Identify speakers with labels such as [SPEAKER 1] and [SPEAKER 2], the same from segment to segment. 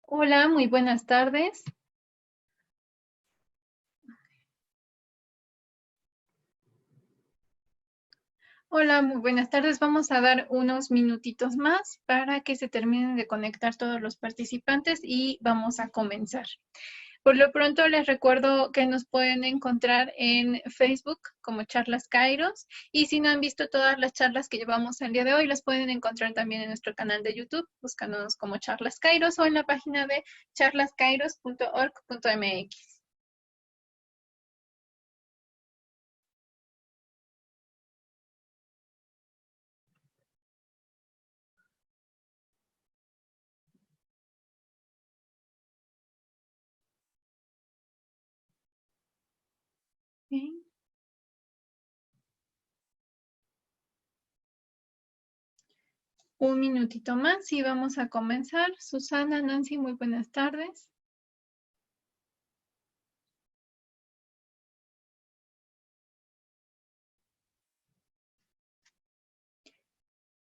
[SPEAKER 1] Hola, muy buenas tardes. Hola, muy buenas tardes. Vamos a dar unos minutitos más para que se terminen de conectar todos los participantes y vamos a comenzar. Por lo pronto les recuerdo que nos pueden encontrar en Facebook como Charlas Kairos y si no han visto todas las charlas que llevamos el día de hoy, las pueden encontrar también en nuestro canal de YouTube, buscándonos como Charlas Kairos o en la página de charlaskairos.org.mx. Bien. Un minutito más y vamos a comenzar. Susana, Nancy, muy buenas tardes.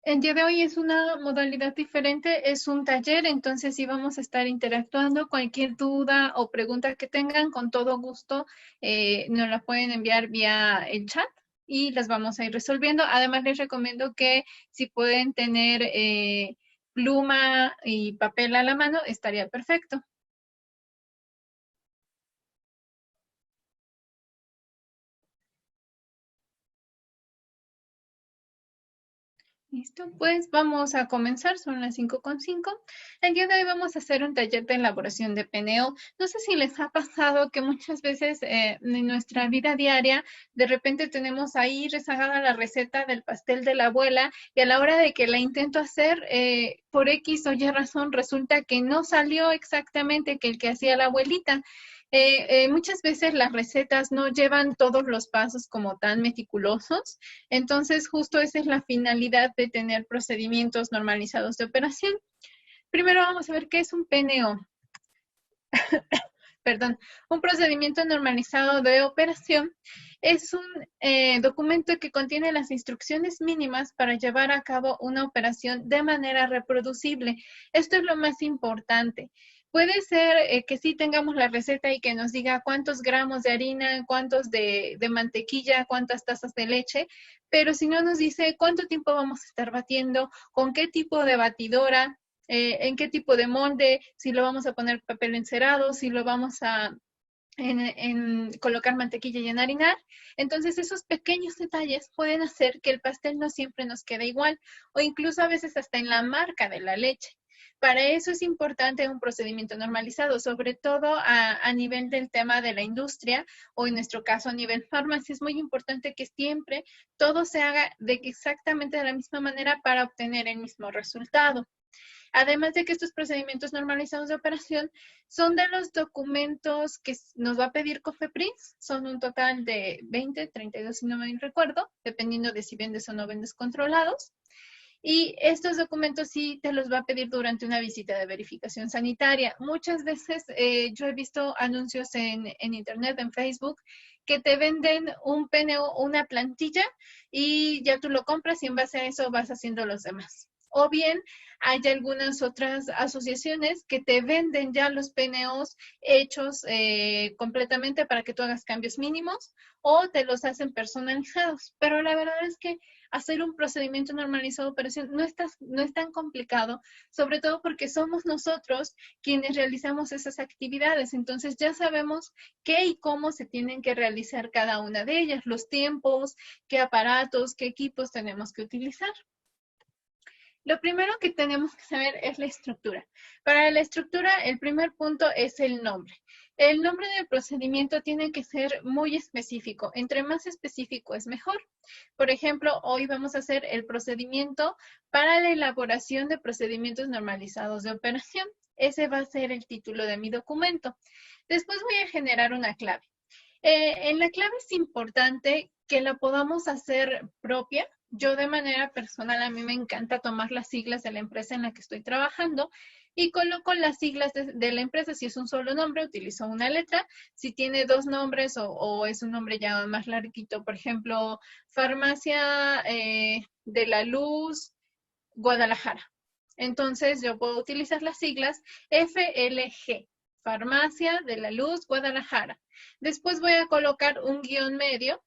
[SPEAKER 1] El día de hoy es una modalidad diferente, es un taller, entonces sí vamos a estar interactuando. Cualquier duda o pregunta que tengan, con todo gusto, nos la pueden enviar vía el chat y las vamos a ir resolviendo. Además, les recomiendo que si pueden tener pluma y papel a la mano, estaría perfecto. Listo, pues vamos a comenzar, son las 5:05. El día de hoy vamos a hacer un taller de elaboración de PNO. No sé si les ha pasado que muchas veces en nuestra vida diaria, de repente tenemos ahí rezagada la receta del pastel de la abuela y a la hora de que la intento hacer, por X o Y razón, resulta que no salió exactamente que el que hacía la abuelita. Muchas veces las recetas no llevan todos los pasos como tan meticulosos, entonces justo esa es la finalidad de tener procedimientos normalizados de operación. Primero vamos a ver qué es un PNO, perdón, un procedimiento normalizado de operación. Es un documento que contiene las instrucciones mínimas para llevar a cabo una operación de manera reproducible. Esto es lo más importante. Puede ser que sí tengamos la receta y que nos diga cuántos gramos de harina, cuántos de mantequilla, cuántas tazas de leche, pero si no nos dice cuánto tiempo vamos a estar batiendo, con qué tipo de batidora, en qué tipo de molde, si lo vamos a poner papel encerado, si lo vamos a colocar mantequilla y enharinar. Entonces, esos pequeños detalles pueden hacer que el pastel no siempre nos quede igual o incluso a veces hasta en la marca de la leche. Para eso es importante un procedimiento normalizado, sobre todo a nivel del tema de la industria o en nuestro caso a nivel farmacia. Es muy importante que siempre todo se haga de exactamente de la misma manera para obtener el mismo resultado. Además de que estos procedimientos normalizados de operación son de los documentos que nos va a pedir COFEPRIS, son un total de 20, 32 si no me recuerdo, dependiendo de si vendes o no vendes controlados. Y estos documentos sí te los va a pedir durante una visita de verificación sanitaria. Muchas veces yo he visto anuncios en Internet, en Facebook, que te venden un PNO, una plantilla, y ya tú lo compras y en base a eso vas haciendo los demás. O bien hay algunas otras asociaciones que te venden ya los PNOs hechos completamente para que tú hagas cambios mínimos o te los hacen personalizados. Pero la verdad es que hacer un procedimiento normalizado de operación no es tan complicado, sobre todo porque somos nosotros quienes realizamos esas actividades. Entonces ya sabemos qué y cómo se tienen que realizar cada una de ellas, los tiempos, qué aparatos, qué equipos tenemos que utilizar. Lo primero que tenemos que saber es la estructura. Para la estructura, el primer punto es el nombre. El nombre del procedimiento tiene que ser muy específico. Entre más específico es mejor. Por ejemplo, hoy vamos a hacer el procedimiento para la elaboración de procedimientos normalizados de operación. Ese va a ser el título de mi documento. Después voy a generar una clave. En la clave es importante que la podamos hacer propia. Yo de manera personal, a mí me encanta tomar las siglas de la empresa en la que estoy trabajando y coloco las siglas de la empresa. Si es un solo nombre, utilizo una letra. Si tiene dos nombres o es un nombre ya más larguito, por ejemplo, Farmacia de la Luz, Guadalajara. Entonces yo puedo utilizar las siglas FLG, Farmacia de la Luz Guadalajara. Después voy a colocar un guión medio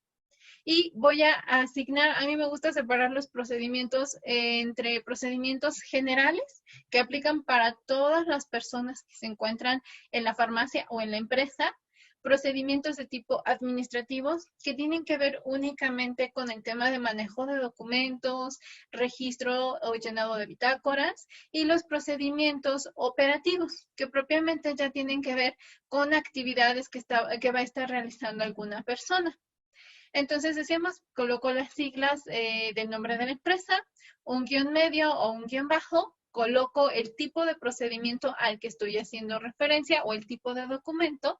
[SPEAKER 1] y voy a asignar, a mí me gusta separar los procedimientos entre procedimientos generales que aplican para todas las personas que se encuentran en la farmacia o en la empresa, procedimientos de tipo administrativos que tienen que ver únicamente con el tema de manejo de documentos, registro o llenado de bitácoras, y los procedimientos operativos que propiamente ya tienen que ver con actividades que va a estar realizando alguna persona. Entonces decíamos, coloco las siglas del nombre de la empresa, un guión medio o un guión bajo, coloco el tipo de procedimiento al que estoy haciendo referencia o el tipo de documento,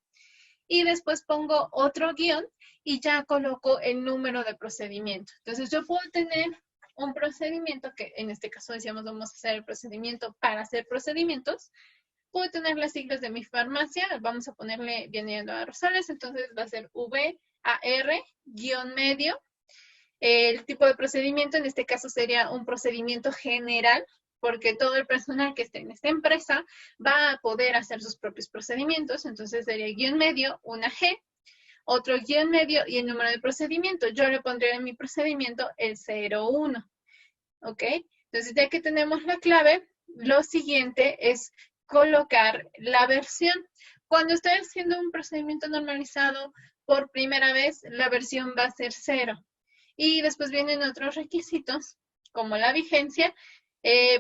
[SPEAKER 1] y después pongo otro guión y ya coloco el número de procedimiento. Entonces yo puedo tener un procedimiento que en este caso decíamos vamos a hacer el procedimiento para hacer procedimientos. Puedo tener las siglas de mi farmacia, vamos a ponerle Vianela Rosales, entonces va a ser VAR, guión medio. El tipo de procedimiento en este caso sería un procedimiento general, porque todo el personal que esté en esta empresa va a poder hacer sus propios procedimientos, entonces sería guión medio, una G, otro guión medio y el número de procedimiento. Yo le pondría en mi procedimiento el 01, ¿ok? Entonces ya que tenemos la clave, lo siguiente es colocar la versión. Cuando estoy haciendo un procedimiento normalizado por primera vez, la versión va a ser 0. Y después vienen otros requisitos, como la vigencia.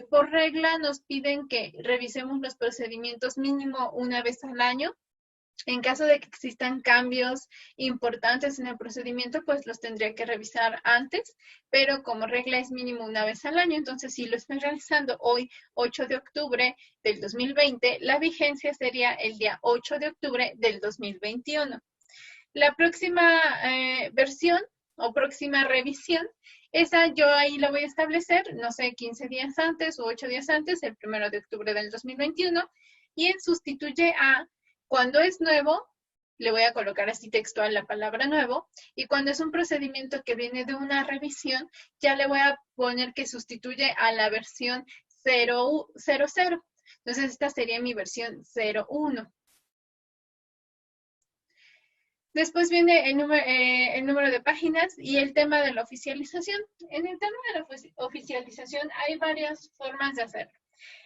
[SPEAKER 1] Por regla nos piden que revisemos los procedimientos mínimo una vez al año. En caso de que existan cambios importantes en el procedimiento, pues los tendría que revisar antes, pero como regla es mínimo una vez al año, entonces si lo estoy realizando hoy, 8 de octubre del 2020, la vigencia sería el día 8 de octubre del 2021. La próxima versión o próxima revisión, esa yo ahí la voy a establecer, no sé, 15 días antes o 8 días antes, el 1 de octubre del 2021, y en sustituye a cuando es nuevo, le voy a colocar así textual la palabra nuevo, y cuando es un procedimiento que viene de una revisión, ya le voy a poner que sustituye a la versión 000. Entonces esta sería mi versión 01. Después viene el número de páginas y el tema de la oficialización. En el tema de la oficialización hay varias formas de hacerlo.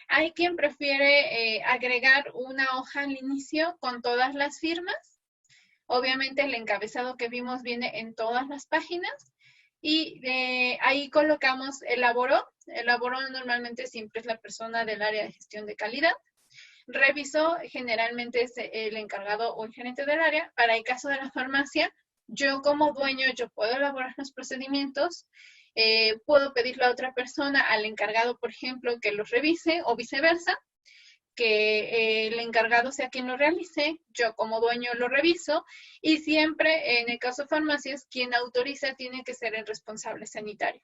[SPEAKER 1] Hay quien prefiere agregar una hoja al inicio con todas las firmas. Obviamente el encabezado que vimos viene en todas las páginas. Y ahí colocamos elaboró. Elaboró normalmente siempre es la persona del área de gestión de calidad. Revisó generalmente es el encargado o el gerente del área. Para el caso de la farmacia, yo como dueño, yo puedo elaborar los procedimientos, puedo pedirle a otra persona, al encargado, por ejemplo, que los revise o viceversa, que el encargado sea quien lo realice, yo como dueño lo reviso y siempre en el caso de farmacias, quien autoriza tiene que ser el responsable sanitario.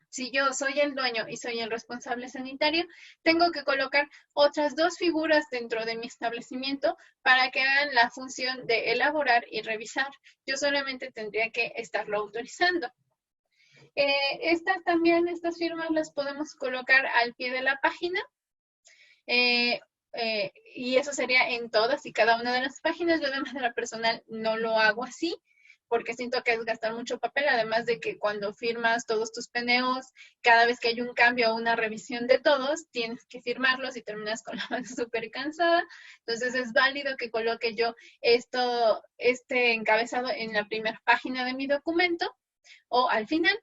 [SPEAKER 1] Si yo soy el dueño y soy el responsable sanitario, tengo que colocar otras dos figuras dentro de mi establecimiento para que hagan la función de elaborar y revisar. Yo solamente tendría que estarlo autorizando. Estas firmas las podemos colocar al pie de la página. Y eso sería en todas y cada una de las páginas. Yo de manera personal no lo hago así, porque siento que es gastar mucho papel, además de que cuando firmas todos tus PNOs, cada vez que hay un cambio o una revisión de todos, tienes que firmarlos y terminas con la mano súper cansada. Entonces es válido que coloque yo este encabezado en la primera página de mi documento o al final.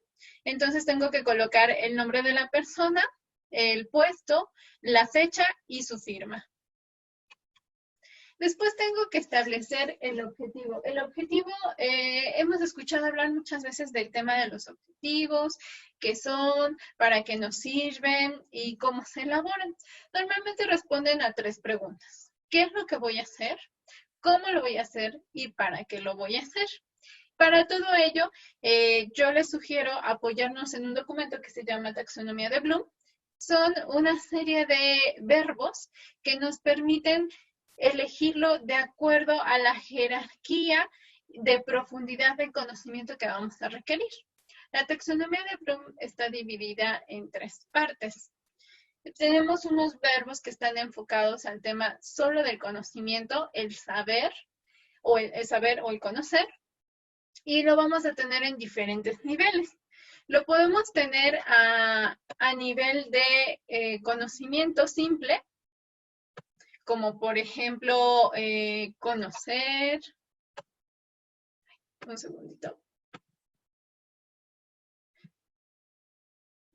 [SPEAKER 1] Entonces tengo que colocar el nombre de la persona, el puesto, la fecha y su firma. Después tengo que establecer el objetivo. El objetivo, hemos escuchado hablar muchas veces del tema de los objetivos, qué son, para qué nos sirven y cómo se elaboran. Normalmente responden a 3 preguntas. ¿Qué es lo que voy a hacer? ¿Cómo lo voy a hacer? ¿Y para qué lo voy a hacer? Para todo ello, yo les sugiero apoyarnos en un documento que se llama Taxonomía de Bloom. Son una serie de verbos que nos permiten elegirlo de acuerdo a la jerarquía de profundidad del conocimiento que vamos a requerir. La taxonomía de Bloom está dividida en 3 partes. Tenemos unos verbos que están enfocados al tema solo del conocimiento, el saber el saber o el conocer, y lo vamos a tener en diferentes niveles. Lo podemos tener a nivel de conocimiento simple, como por ejemplo conocer, un segundito,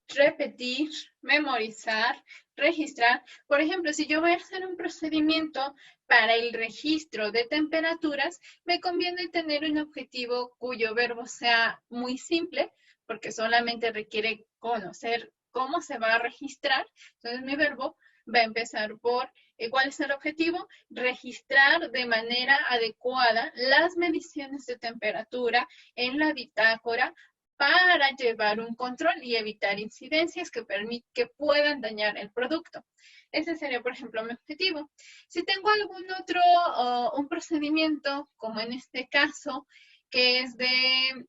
[SPEAKER 1] repetir, memorizar, registrar. Por ejemplo, si yo voy a hacer un procedimiento para el registro de temperaturas, me conviene tener un objetivo cuyo verbo sea muy simple, porque solamente requiere conocer cómo se va a registrar. Entonces, mi verbo va a empezar por ¿cuál es el objetivo? Registrar de manera adecuada las mediciones de temperatura en la bitácora para llevar un control y evitar incidencias que puedan dañar el producto. Ese sería, por ejemplo, mi objetivo. Si tengo algún otro, un procedimiento, como en este caso, que es de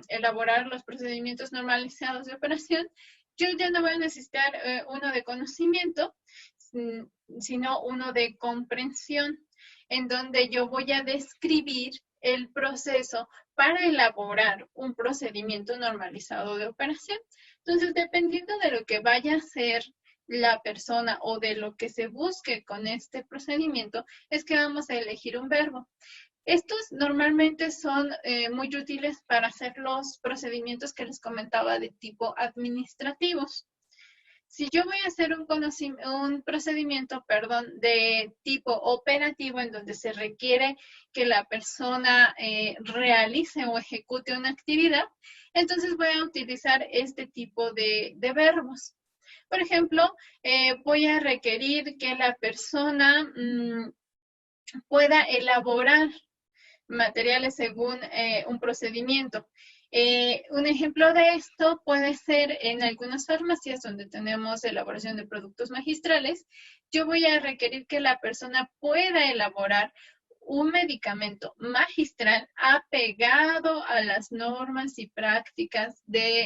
[SPEAKER 1] elaborar los procedimientos normalizados de operación, yo ya no voy a necesitar uno de conocimiento, sino uno de comprensión, en donde yo voy a describir el proceso para elaborar un procedimiento normalizado de operación. Entonces, dependiendo de lo que vaya a hacer la persona o de lo que se busque con este procedimiento, es que vamos a elegir un verbo. Estos normalmente son muy útiles para hacer los procedimientos que les comentaba de tipo administrativos. Si yo voy a hacer un procedimiento, de tipo operativo en donde se requiere que la persona realice o ejecute una actividad, entonces voy a utilizar este tipo de verbos. Por ejemplo, voy a requerir que la persona pueda elaborar materiales según un procedimiento. Un ejemplo de esto puede ser en algunas farmacias donde tenemos elaboración de productos magistrales. Yo voy a requerir que la persona pueda elaborar un medicamento magistral apegado a las normas y prácticas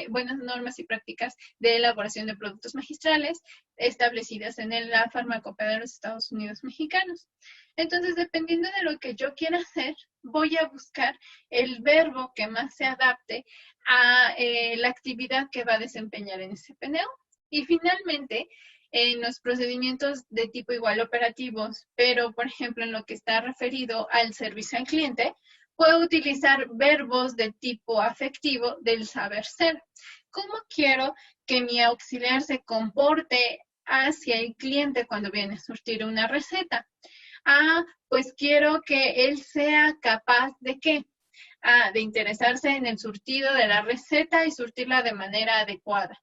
[SPEAKER 1] buenas normas y prácticas de elaboración de productos magistrales establecidas en la farmacopea de los Estados Unidos mexicanos. Entonces, dependiendo de lo que yo quiera hacer, voy a buscar el verbo que más se adapte a la actividad que va a desempeñar en ese PNO. Y finalmente, en los procedimientos de tipo igual operativos, pero por ejemplo en lo que está referido al servicio al cliente, puedo utilizar verbos de tipo afectivo del saber ser. ¿Cómo quiero que mi auxiliar se comporte hacia el cliente cuando viene a surtir una receta? Pues quiero que él sea capaz de ¿qué? De interesarse en el surtido de la receta y surtirla de manera adecuada.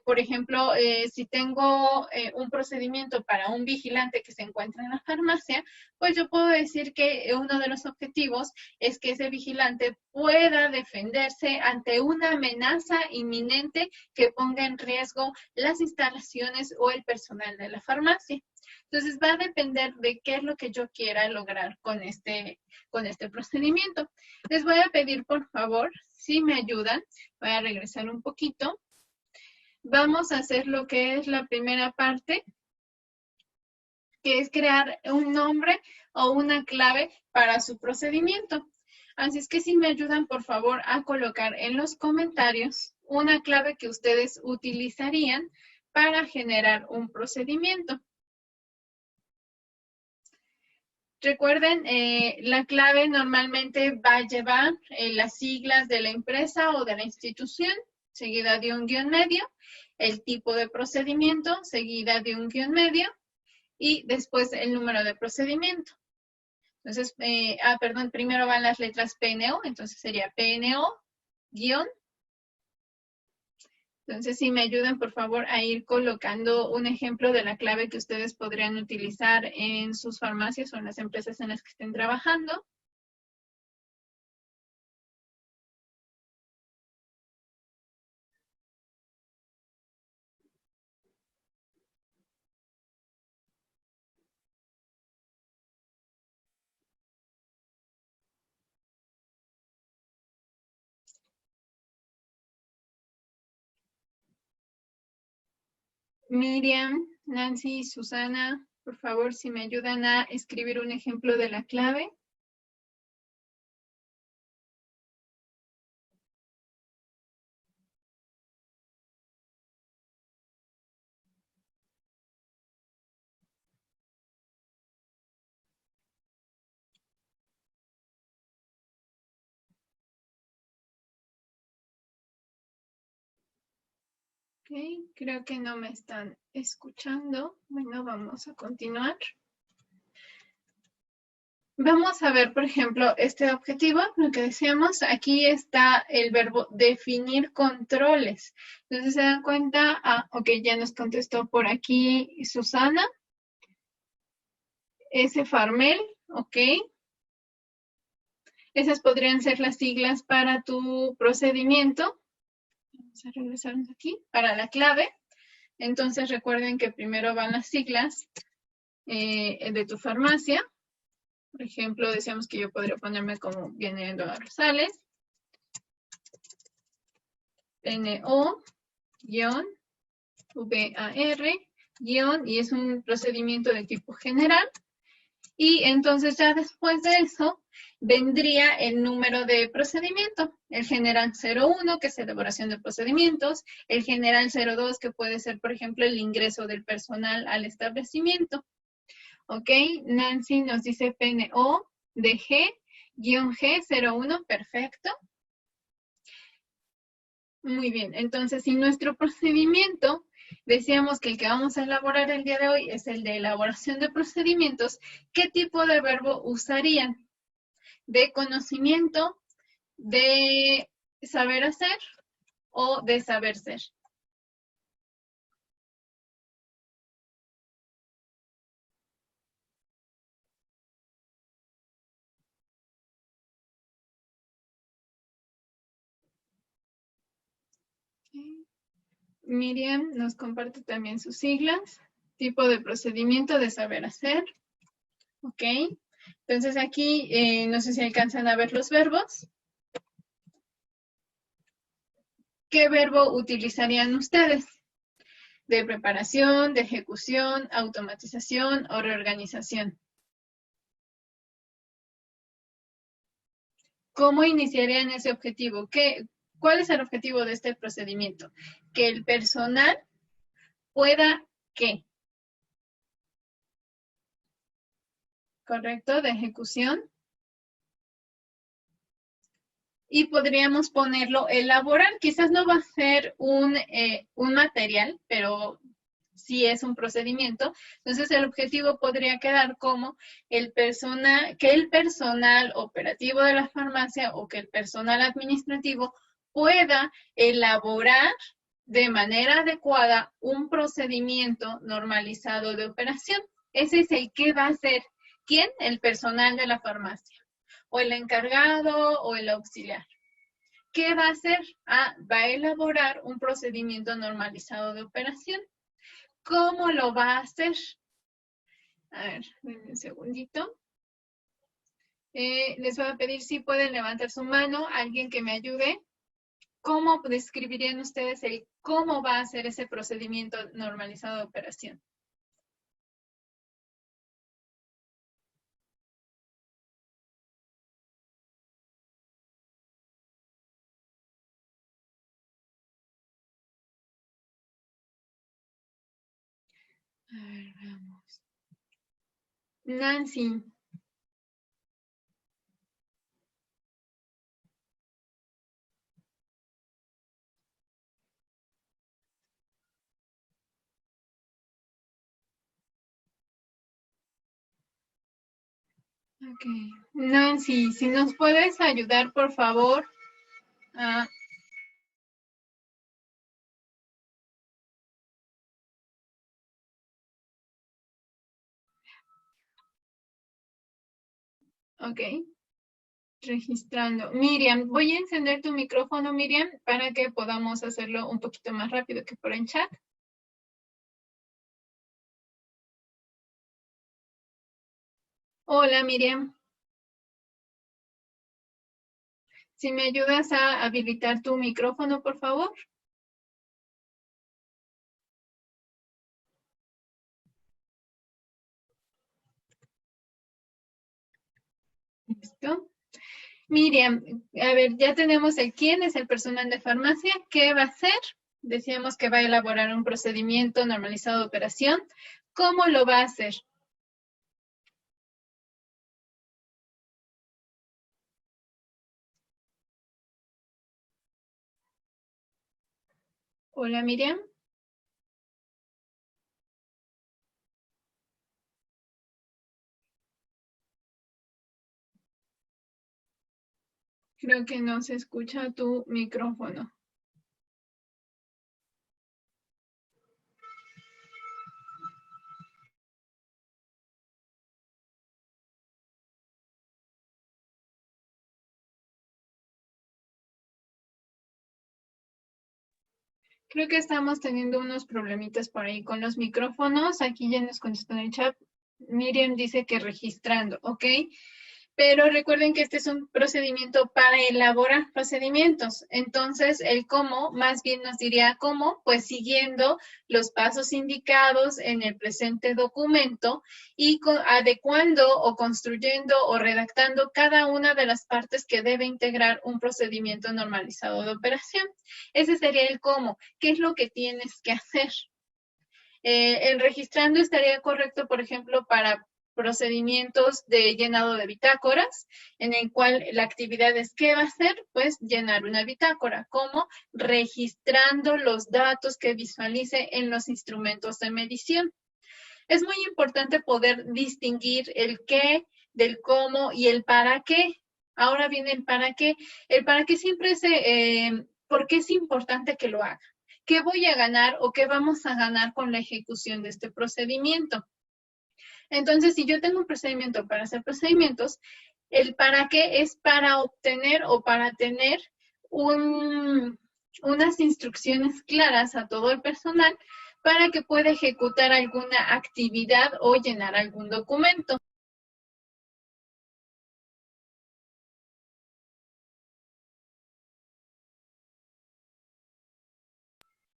[SPEAKER 1] Por ejemplo, si tengo un procedimiento para un vigilante que se encuentra en la farmacia, pues yo puedo decir que uno de los objetivos es que ese vigilante pueda defenderse ante una amenaza inminente que ponga en riesgo las instalaciones o el personal de la farmacia. Entonces va a depender de qué es lo que yo quiera lograr con este procedimiento. Les voy a pedir, por favor, si me ayudan, voy a regresar un poquito. Vamos a hacer lo que es la primera parte, que es crear un nombre o una clave para su procedimiento. Así es que si me ayudan, por favor, a colocar en los comentarios una clave que ustedes utilizarían para generar un procedimiento. Recuerden, la clave normalmente va a llevar las siglas de la empresa o de la institución, seguida de un guión medio, el tipo de procedimiento, seguida de un guión medio, y después el número de procedimiento. Entonces, perdón, primero van las letras PNO, entonces sería PNO, guión. Entonces, si me ayudan, por favor, a ir colocando un ejemplo de la clave que ustedes podrían utilizar en sus farmacias o en las empresas en las que estén trabajando. Miriam, Nancy, Susana, por favor, si me ayudan a escribir un ejemplo de la clave. Ok, creo que no me están escuchando. Bueno, vamos a continuar. Vamos a ver, por ejemplo, este objetivo, lo que decíamos, aquí está el verbo definir controles. Entonces, se dan cuenta, ok, ya nos contestó por aquí Susana, S. Farmel, ok. Esas podrían ser las siglas para tu procedimiento. Vamos a regresarnos aquí, para la clave. Entonces, recuerden que primero van las siglas de tu farmacia. Por ejemplo, decíamos que yo podría ponerme como viene de Rosales. NO, guión, VAR, guión, y es un procedimiento de tipo general. Y entonces ya después de eso vendría el número de procedimiento. El general 01, que es elaboración de procedimientos. El general 02, que puede ser, por ejemplo, el ingreso del personal al establecimiento. Ok, Nancy nos dice PNO de G-G01, perfecto. Muy bien, entonces si nuestro procedimiento, decíamos que el que vamos a elaborar el día de hoy es el de elaboración de procedimientos, ¿qué tipo de verbo usarían? ¿De conocimiento, de saber hacer o de saber ser? Okay. Miriam nos comparte también sus siglas, tipo de procedimiento de saber hacer. Ok, entonces aquí no sé si alcanzan a ver los verbos. ¿Qué verbo utilizarían ustedes? ¿De preparación, de ejecución, automatización o reorganización? ¿Cómo iniciarían ese objetivo? ¿Cuál es el objetivo de este procedimiento? Que el personal pueda, ¿qué? ¿Correcto? De ejecución. Y podríamos ponerlo elaborar. Quizás no va a ser un material, pero sí es un procedimiento. Entonces el objetivo podría quedar como que el personal operativo de la farmacia o que el personal administrativo pueda elaborar de manera adecuada un procedimiento normalizado de operación. Ese es el que va a hacer. ¿Quién? El personal de la farmacia. O el encargado o el auxiliar. ¿Qué va a hacer? Va a elaborar un procedimiento normalizado de operación. ¿Cómo lo va a hacer? A ver, un segundito. Les voy a pedir si pueden levantar su mano, alguien que me ayude. ¿Cómo describirían ustedes cómo va a hacer ese procedimiento normalizado de operación? A ver, vamos. Nancy. Ok. Nancy, si nos puedes ayudar, por favor. Ah, ok. Registrando. Miriam, voy a encender tu micrófono, Miriam, para que podamos hacerlo un poquito más rápido que por el chat. Hola, Miriam. Si me ayudas a habilitar tu micrófono, por favor. ¿Listo? Miriam, a ver, ya tenemos el quién es el personal de farmacia, qué va a hacer. Decíamos que va a elaborar un procedimiento normalizado de operación. ¿Cómo lo va a hacer? Hola, Miriam. Creo que no se escucha tu micrófono. Creo que estamos teniendo unos problemitas por ahí con los micrófonos. Aquí ya nos contestó en el chat. Miriam dice que registrando, ¿ok? Pero recuerden que este es un procedimiento para elaborar procedimientos. Entonces, el cómo más bien nos diría cómo, pues siguiendo los pasos indicados en el presente documento y adecuando o construyendo o redactando cada una de las partes que debe integrar un procedimiento normalizado de operación. Ese sería el cómo. ¿Qué es lo que tienes que hacer? El registrando estaría correcto, por ejemplo, para procedimientos de llenado de bitácoras, en el cual la actividad es ¿qué va a hacer? Pues llenar una bitácora, como registrando los datos que visualice en los instrumentos de medición. Es muy importante poder distinguir el qué del cómo y el para qué. Ahora viene el para qué. El para qué siempre ¿por qué es importante que lo haga? ¿Qué voy a ganar o qué vamos a ganar con la ejecución de este procedimiento? Entonces, si yo tengo un procedimiento para hacer procedimientos, el para qué es para obtener o para tener unas instrucciones claras a todo el personal para que pueda ejecutar alguna actividad o llenar algún documento.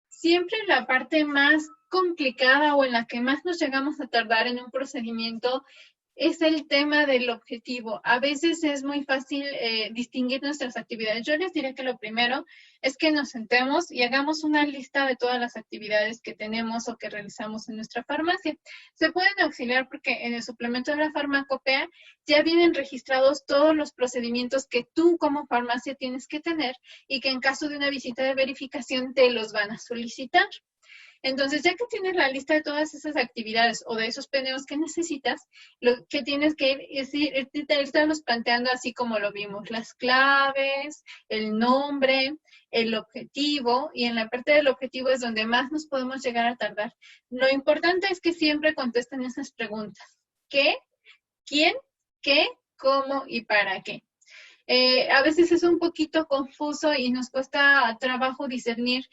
[SPEAKER 1] Siempre la parte más complicada o en la que más nos llegamos a tardar en un procedimiento es el tema del objetivo. A veces es muy fácil distinguir nuestras actividades. Yo les diré que lo primero es que nos sentemos y hagamos una lista de todas las actividades que tenemos o que realizamos en nuestra farmacia. Se pueden auxiliar porque en el suplemento de la farmacopea ya vienen registrados todos los procedimientos que tú como farmacia tienes que tener y que en caso de una visita de verificación te los van a solicitar. Entonces, ya que tienes la lista de todas esas actividades o de esos PNOs que necesitas, lo que tienes que ir es estarlos planteando así como lo vimos, las claves, el nombre, el objetivo, y en la parte del objetivo es donde más nos podemos llegar a tardar. Lo importante es que siempre contesten esas preguntas. ¿Qué? ¿Quién? ¿Qué? ¿Cómo? ¿Y para qué? A veces es un poquito confuso y nos cuesta trabajo discernir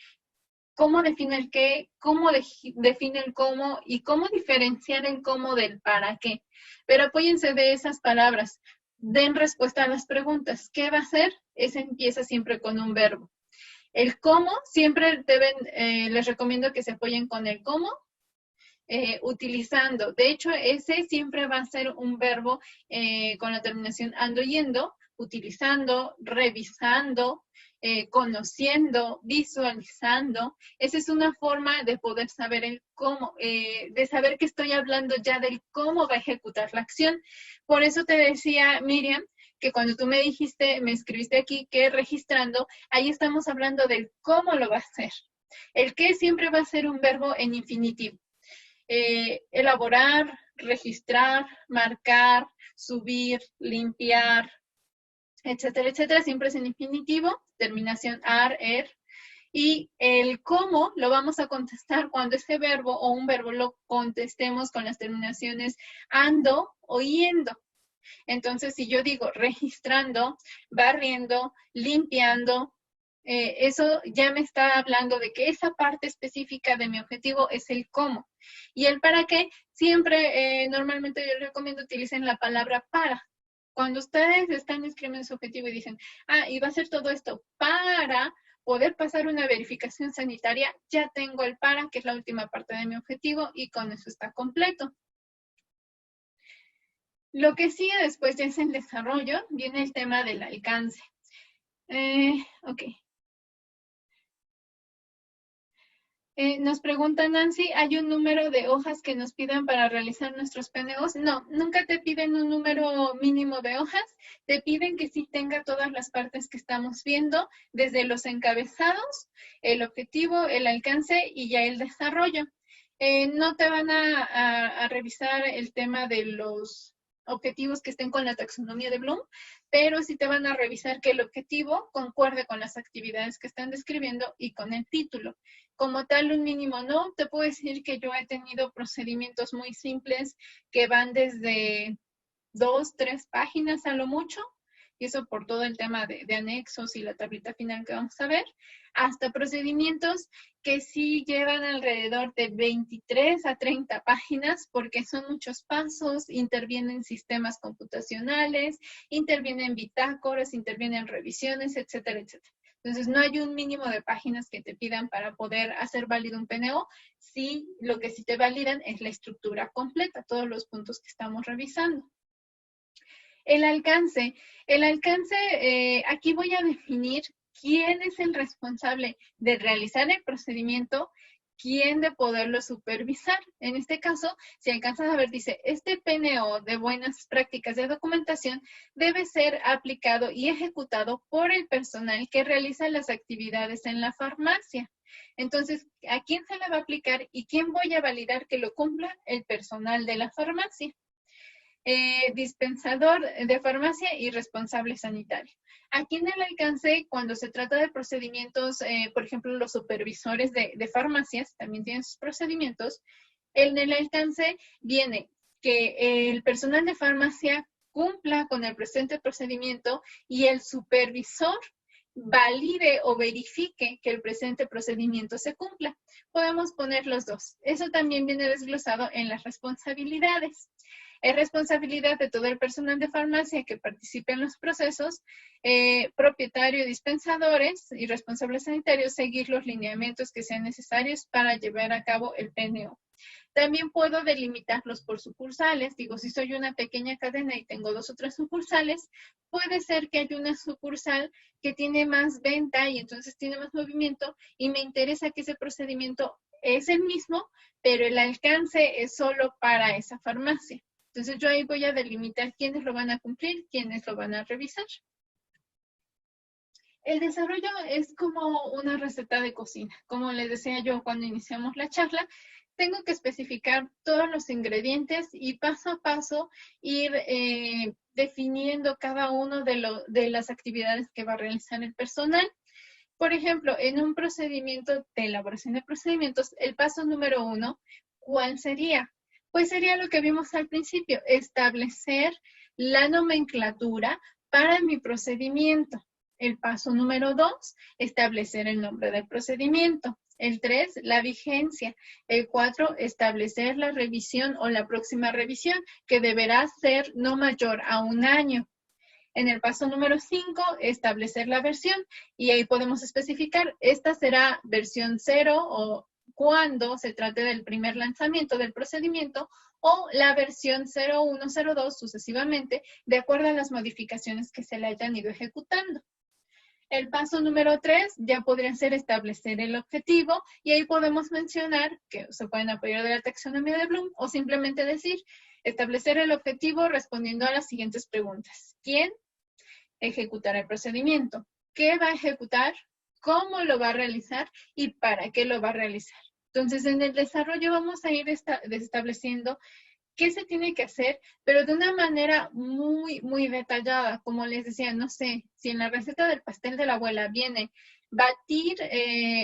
[SPEAKER 1] cómo define el qué, cómo define el cómo y cómo diferenciar el cómo del para qué. Pero apóyense de esas palabras. Den respuesta a las preguntas. ¿Qué va a hacer? Ese empieza siempre con un verbo. El cómo, siempre les recomiendo que se apoyen con el cómo, utilizando. De hecho, ese siempre va a ser un verbo con la terminación ando yendo, utilizando, revisando, conociendo, visualizando. Esa es una forma de poder saber el cómo, de saber que estoy hablando ya del cómo va a ejecutar la acción. Por eso te decía, Miriam, que cuando tú me dijiste, me escribiste aquí que registrando, ahí estamos hablando del cómo lo va a hacer. El qué siempre va a ser un verbo en infinitivo. Elaborar, registrar, marcar, subir, limpiar, etcétera, etcétera, siempre es en infinitivo, terminación ar, er, y el cómo lo vamos a contestar cuando ese verbo o un verbo lo contestemos con las terminaciones ando o yendo. Entonces, si yo digo registrando, barriendo, limpiando, eso ya me está hablando de que esa parte específica de mi objetivo es el cómo. Y el para qué, siempre, normalmente yo les recomiendo utilicen la palabra para. Cuando ustedes están escribiendo su objetivo y dicen, y va a ser todo esto para poder pasar una verificación sanitaria, ya tengo el para, que es la última parte de mi objetivo, y con eso está completo. Lo que sigue después ya es el desarrollo, viene el tema del alcance. Ok. Nos pregunta Nancy, ¿hay un número de hojas que nos pidan para realizar nuestros PNOs? No, nunca te piden un número mínimo de hojas, te piden que sí tenga todas las partes que estamos viendo, desde los encabezados, el objetivo, el alcance y ya el desarrollo. No te van a revisar el tema de los objetivos que estén con la taxonomía de Bloom, pero sí te van a revisar que el objetivo concuerde con las actividades que están describiendo y con el título. Como tal, un mínimo no. Te puedo decir que yo he tenido procedimientos muy simples que van desde 2, 3 páginas a lo mucho, y eso por todo el tema de anexos y la tablita final que vamos a ver, hasta procedimientos que sí llevan alrededor de 23 a 30 páginas porque son muchos pasos, intervienen sistemas computacionales, intervienen bitácoras, intervienen revisiones, etcétera, etcétera. Entonces, no hay un mínimo de páginas que te pidan para poder hacer válido un PNO. Sí, lo que sí te validan es la estructura completa, todos los puntos que estamos revisando. El alcance. El alcance, aquí voy a definir quién es el responsable de realizar el procedimiento, quién de poderlo supervisar. En este caso, si alcanzas a ver, dice, este PNO de buenas prácticas de documentación debe ser aplicado y ejecutado por el personal que realiza las actividades en la farmacia. Entonces, ¿a quién se le va a aplicar y quién voy a validar que lo cumpla? El personal de la farmacia. Dispensador de farmacia y responsable sanitario. Aquí en el alcance, cuando se trata de procedimientos, por ejemplo, los supervisores de farmacias también tienen sus procedimientos. En el alcance viene que el personal de farmacia cumpla con el presente procedimiento y el supervisor valide o verifique que el presente procedimiento se cumpla. Podemos poner los dos. Eso también viene desglosado en las responsabilidades. Es responsabilidad de todo el personal de farmacia que participe en los procesos, propietario, dispensadores y responsables sanitarios, seguir los lineamientos que sean necesarios para llevar a cabo el PNO. También puedo delimitarlos por sucursales. Digo, si soy una pequeña cadena y tengo 2 o 3 sucursales, puede ser que haya una sucursal que tiene más venta y entonces tiene más movimiento y me interesa que ese procedimiento es el mismo, pero el alcance es solo para esa farmacia. Entonces yo ahí voy a delimitar quiénes lo van a cumplir, quiénes lo van a revisar. El desarrollo es como una receta de cocina. Como les decía yo cuando iniciamos la charla, tengo que especificar todos los ingredientes y paso a paso ir definiendo cada uno de las actividades que va a realizar el personal. Por ejemplo, en un procedimiento de elaboración de procedimientos, el paso número 1, ¿cuál sería? Pues sería lo que vimos al principio, establecer la nomenclatura para mi procedimiento. El paso número 2, establecer el nombre del procedimiento. El 3, la vigencia. El 4, establecer la revisión o la próxima revisión, que deberá ser no mayor a 1 año. En el paso número 5, establecer la versión y ahí podemos especificar, esta será versión 0 o cuando se trate del primer lanzamiento del procedimiento o la versión 01, 02 sucesivamente, de acuerdo a las modificaciones que se le hayan ido ejecutando. El paso número 3 ya podría ser establecer el objetivo y ahí podemos mencionar que se pueden apoyar de la taxonomía de Bloom o simplemente decir establecer el objetivo respondiendo a las siguientes preguntas. ¿Quién ejecutará el procedimiento? ¿Qué va a ejecutar? ¿Cómo lo va a realizar? ¿Y para qué lo va a realizar? Entonces, en el desarrollo vamos a ir estableciendo qué se tiene que hacer, pero de una manera muy, muy detallada. Como les decía, no sé, si en la receta del pastel de la abuela viene batir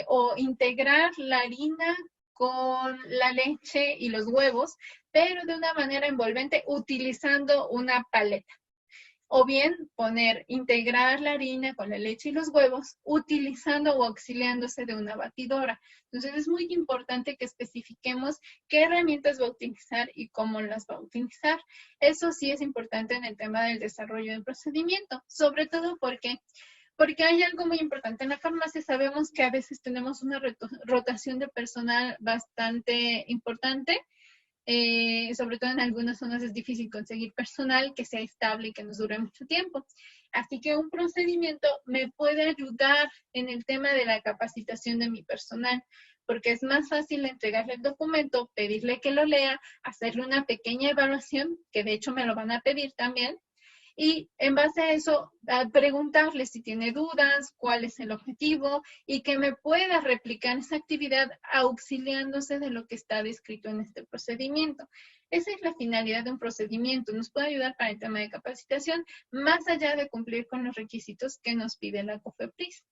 [SPEAKER 1] o integrar la harina con la leche y los huevos, pero de una manera envolvente utilizando una paleta. O bien integrar la harina con la leche y los huevos utilizando o auxiliándose de una batidora. Entonces es muy importante que especifiquemos qué herramientas va a utilizar y cómo las va a utilizar. Eso sí es importante en el tema del desarrollo del procedimiento, sobre todo porque hay algo muy importante. En la farmacia sabemos que a veces tenemos una rotación de personal bastante importante. Sobre todo en algunas zonas es difícil conseguir personal que sea estable y que nos dure mucho tiempo. Así que un procedimiento me puede ayudar en el tema de la capacitación de mi personal, porque es más fácil entregarle el documento, pedirle que lo lea, hacerle una pequeña evaluación, que de hecho me lo van a pedir también, y en base a eso preguntarle si tiene dudas, cuál es el objetivo y que me pueda replicar esa actividad auxiliándose de lo que está descrito en este procedimiento. Esa es la finalidad de un procedimiento. Nos puede ayudar para el tema de capacitación, más allá de cumplir con los requisitos que nos pide la COFEPRIS.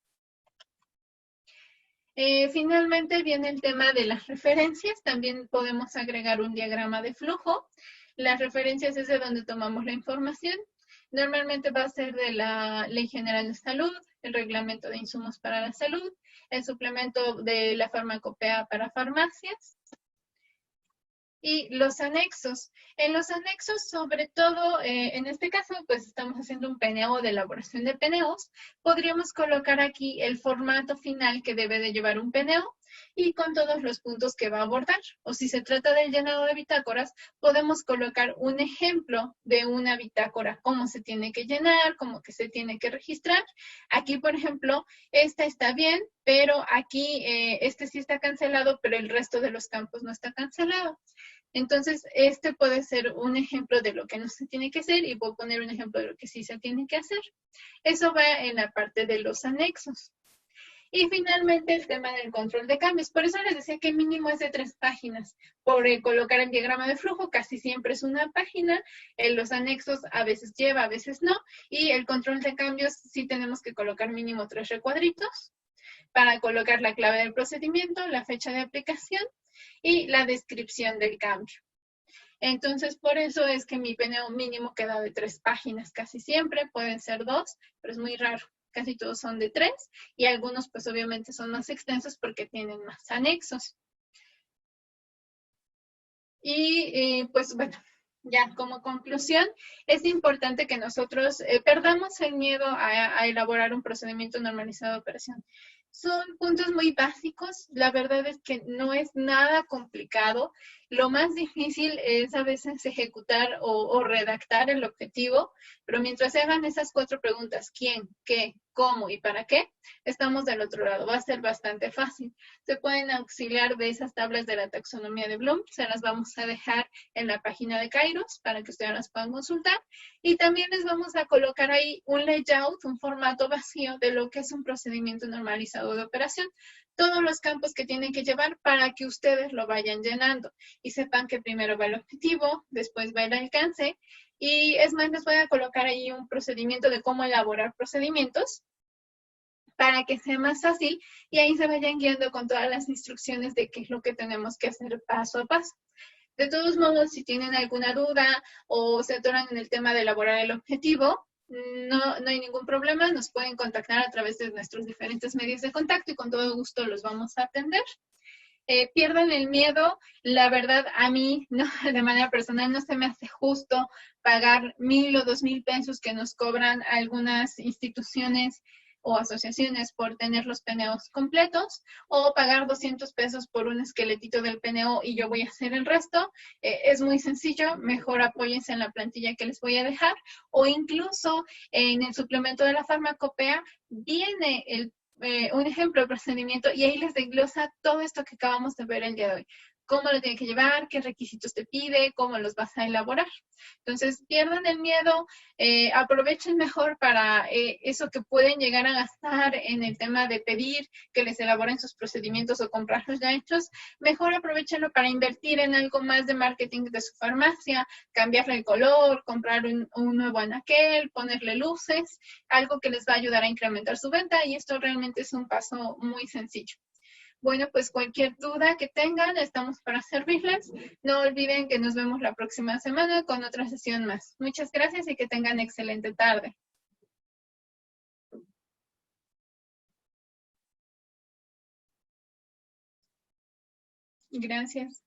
[SPEAKER 1] Finalmente viene el tema de las referencias. También podemos agregar un diagrama de flujo. Las referencias es de donde tomamos la información. Normalmente va a ser de la Ley General de Salud, el Reglamento de Insumos para la Salud, el suplemento de la farmacopea para farmacias y los anexos. En los anexos, sobre todo, en este caso, pues estamos haciendo un PNO de elaboración de PNOs. Podríamos colocar aquí el formato final que debe de llevar un PNO y con todos los puntos que va a abordar. O si se trata del llenado de bitácoras, podemos colocar un ejemplo de una bitácora, cómo se tiene que llenar, cómo que se tiene que registrar. Aquí, por ejemplo, esta está bien, pero aquí este sí está cancelado, pero el resto de los campos no está cancelado. Entonces, este puede ser un ejemplo de lo que no se tiene que hacer y voy a poner un ejemplo de lo que sí se tiene que hacer. Eso va en la parte de los anexos. Y finalmente el tema del control de cambios. Por eso les decía que mínimo es de 3 páginas. Por colocar el diagrama de flujo casi siempre es una página. En los anexos a veces lleva, a veces no. Y el control de cambios sí tenemos que colocar mínimo 3 recuadritos para colocar la clave del procedimiento, la fecha de aplicación y la descripción del cambio. Entonces, por eso es que mi PNO mínimo queda de 3 páginas casi siempre. Pueden ser 2, pero es muy raro. Casi todos son de 3 y algunos pues obviamente son más extensos porque tienen más anexos. Y pues bueno, ya como conclusión, es importante que nosotros perdamos el miedo a elaborar un procedimiento normalizado de operación. Son puntos muy básicos, la verdad es que no es nada complicado. Lo más difícil es a veces ejecutar o redactar el objetivo, pero mientras se hagan esas 4 preguntas, ¿quién, qué, cómo y para qué? Estamos del otro lado, va a ser bastante fácil. Se pueden auxiliar de esas tablas de la taxonomía de Bloom, se las vamos a dejar en la página de Kairos para que ustedes las puedan consultar. Y también les vamos a colocar ahí un layout, un formato vacío de lo que es un procedimiento normalizado de operación. Todos los campos que tienen que llevar para que ustedes lo vayan llenando y sepan que primero va el objetivo, después va el alcance. Y es más, les voy a colocar ahí un procedimiento de cómo elaborar procedimientos para que sea más fácil y ahí se vayan guiando con todas las instrucciones de qué es lo que tenemos que hacer paso a paso. De todos modos, si tienen alguna duda o se atoran en el tema de elaborar el objetivo, no hay ningún problema, nos pueden contactar a través de nuestros diferentes medios de contacto y con todo gusto los vamos a atender. Pierdan el miedo, la verdad a mí no, de manera personal no se me hace justo pagar 1,000 o 2,000 pesos que nos cobran algunas instituciones o asociaciones por tener los PNOs completos o pagar 200 pesos por un esqueletito del PNO y yo voy a hacer el resto. Es muy sencillo, mejor apóyense en la plantilla que les voy a dejar o incluso en el suplemento de la farmacopea viene un ejemplo de procedimiento y ahí les desglosa todo esto que acabamos de ver el día de hoy. Cómo lo tiene que llevar, qué requisitos te pide, cómo los vas a elaborar. Entonces, pierdan el miedo, aprovechen mejor para eso que pueden llegar a gastar en el tema de pedir que les elaboren sus procedimientos o comprarlos ya hechos. Mejor aprovechenlo para invertir en algo más de marketing de su farmacia, cambiarle el color, comprar un nuevo anaquel, ponerle luces, algo que les va a ayudar a incrementar su venta y esto realmente es un paso muy sencillo. Bueno, pues cualquier duda que tengan, estamos para servirles. No olviden que nos vemos la próxima semana con otra sesión más. Muchas gracias y que tengan excelente tarde. Gracias.